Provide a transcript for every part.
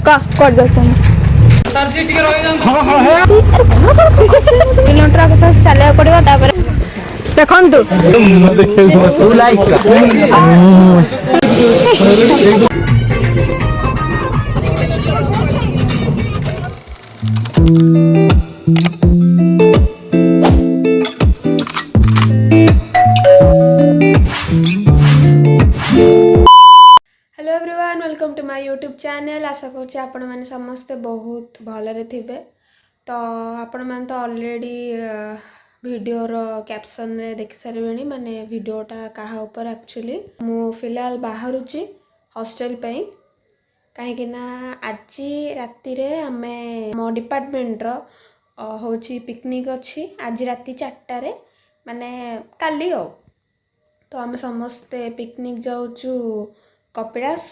कर किलोमीटर आगे चलिया पड़ो देखु hello everyone welcome to my YouTube channel. आशा करुँचे आपण मैंने समस्ते बहुत भलरे थे। तो आपण मैंने तो ऑलरेडी वीडियोर कैप्शन रे देखि सारे माने वीडियोटा कहा ऊपर एक्चुअली मु फिलहाल बाहरुची हॉस्टल पे कहीं आज राति रे आमे मो डिपार्टमेंट रो होची पिकनिक अच्छी आज राति 4 रे माने काली हो तो आमे समस्ते पिकनिक जाऊचु कपिलास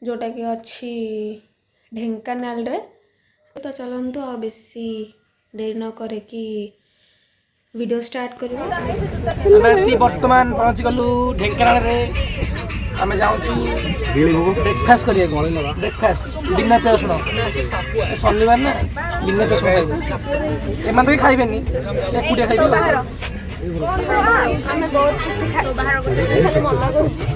जोटा कि अच्छी ढेंकानाल रे। तो चलतु आ बेसी देरी न करे कि वीडियो स्टार्ट करियो। वर्तमान पहुंच गलु ढेंकानाल रे आमे जाउछु ब्रेकफास्ट करिया ब्रेकफास्ट बिना प्याज न शनिवार ना बिना प्याज खाइबे एमान तो खाइबेनी एकुटिया खाइबे हमें बहुत कुछ खाइ बाहर को मना करूछि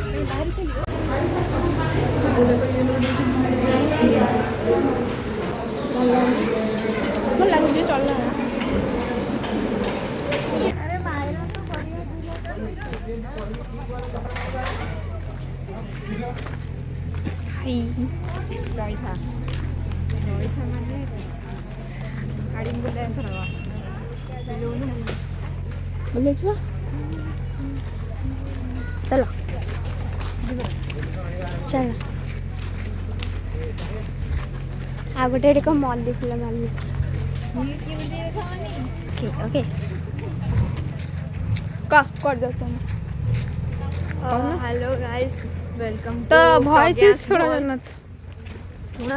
चलो चलो आ गोटे कम मॉल देखला मालूम ओके कर दो हेलो गाइस वेलकम तो वॉइस सुना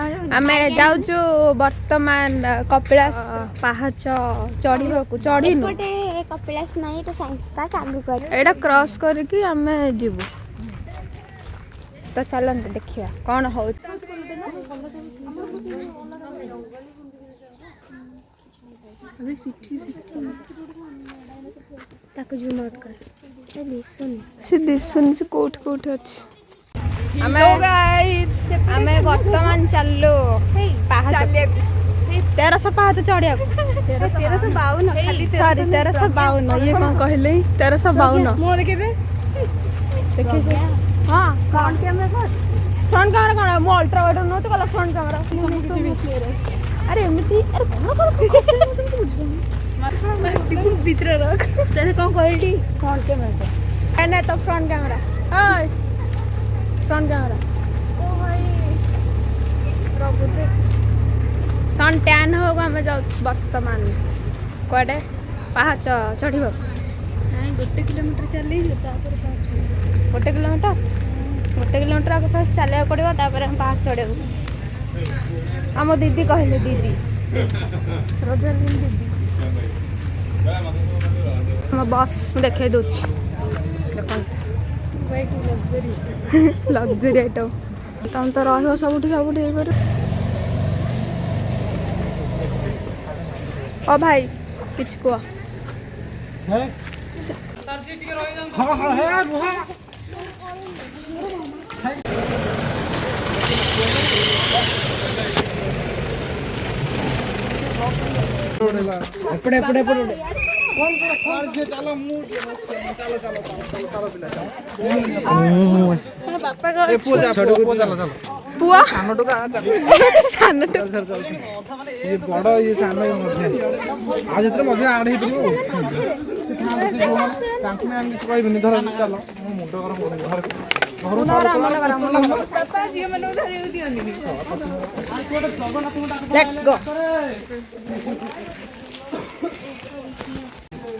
जाना आमे जाउछु वर्तमान कपिलास पहाच चढ़ीबाकू चढ़ीनु एपटे कपिलास नहीं तो साइंस पार्क आगु कर एटा क्रॉस करके आमे जीवु तो चलंत देखिया कौन हो अबे सिटी ताको जूम आउट कर से दिसुन से कोठ कोठ अछि हमें गाइस हमें वर्तमान चललो पहाड़ 1300 पहाड़ चढ़िया 1352 खाली सॉरी 1352 ये कौन कहले 1352 मो देखे देखिए हां फ्रंट कैमरा कौन मो अल्ट्रा वाइड नो तो कला फ्रंट कैमरा समस्त क्लियर है। अरे एमिति अरे कौन कर तुम बुझबो माटी भीतर रख तेरे कौन कहली फ्रंट कैमरा नहीं तो फ्रंट कैमरा ओए फ्रंट कैमरा ओ भाई प्रभु सन टैन होगा हमें जाऊ वर्तमान कड़े पहाड़ चढ़ीब नहीं 1 किलोमीटर चली तापर पाछ 1 किलोमीटर आगे फर्स्ट चलिया पड़ो तापर हम पहाड़ चढ़ेबू आम दीदी कहले दीदी रजनी दीदी हम बस देखे दूची देखंत लग्जरी आइटम तुम तो रहो सबुठी ये कर ओ भाई किछ को चलो पुआ सान ये बड़ ये सान आज मजे आड़ कहबी धर चल मुंड लेट्स गो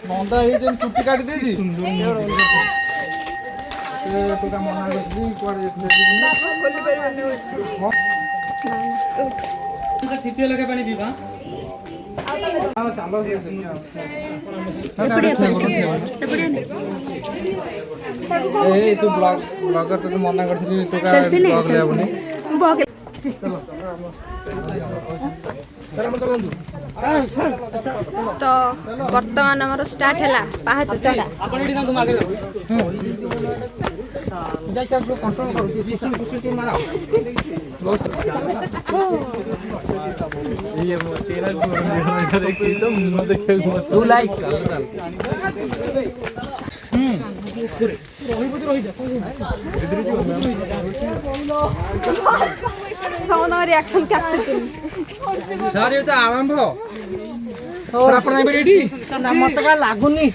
नंदा ये जेन चुट्टी काटी देजी ए टोका मना करदी कोड खोली परबने तो ठिपिया लगे पानी पीबा हां चलो ये ए तू ब्लॉगर तो मना करथली टोका ब्लॉग ले आबनी तो वर्तमान आमर स्टार्ट है पाहाच चढ़ा ଆପଣ ଏଠି ତାଙ୍କୁ ମାଗେ ଯାଉଛି ଯାଇ ତାକୁ କଣ୍ଟ୍ରୋଲ କରୁ କି ସିସି କୁସିଟି ମାରା ये मो तेरा देखी तो मुंह देखे तू लाइक रिएक्शन कैप्चर सर ये तो आरंभ सर आपण नाही रेडी मत का लागुनी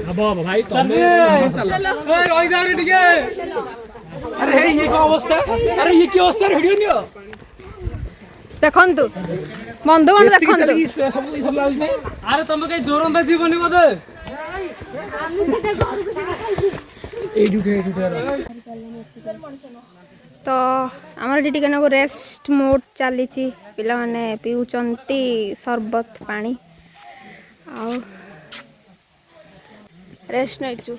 हबो भाई तमे चलो ओए रहि जा रे ठीक अरे ये क्या अवस्था अरे ये क्या अवस्था रेडियो नियो देखंतु बंधुगण देखंतु सब सब लाग नहीं अरे तुम के जोरंदा जीवनी मते तो आमर टी टिके रेस्ट मोड चली पिला माने पिउचंती सरबत पानी आ रेस्ट नैचु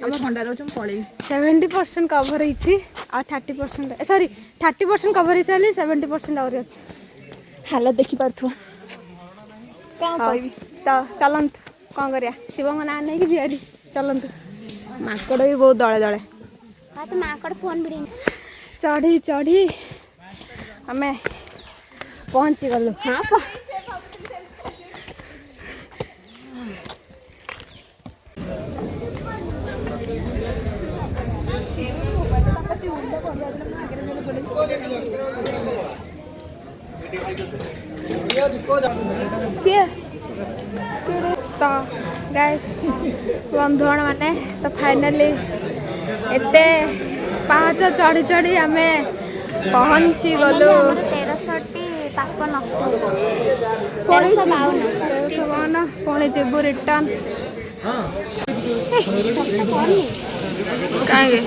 70% कवर होती आ 30% सॉरी 30% कवर हो चली 70% और अच्छी हालत देखी पार्थु तो चलतु कौन करिया शिवंग ना नहीं कि जीआरी चलतु माकड़ भी बहुत दले दले तो माकड़ फोन भी चढ़ी चढ़ी आम पहुँची गलु हाँ तो गाइस बंधुगण माने तो फाइनली एते पाँच चढ़ी चढ़ी आम पहुँची गलु 1300 पाप नष्ट 1352 पुणी जीवु रिटर्न कहीं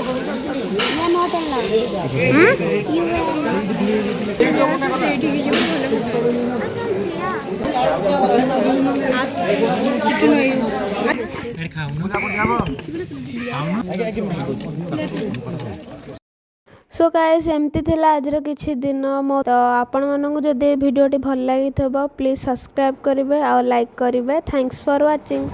सो गाइस एमती थिला आजर किछि दिन मो तो आपण मानकु जदि वीडियोटी भल लागि थबो प्लीज सब्सक्राइब करिवे और लाइक करिवे थैंक्स फॉर वाचिंग।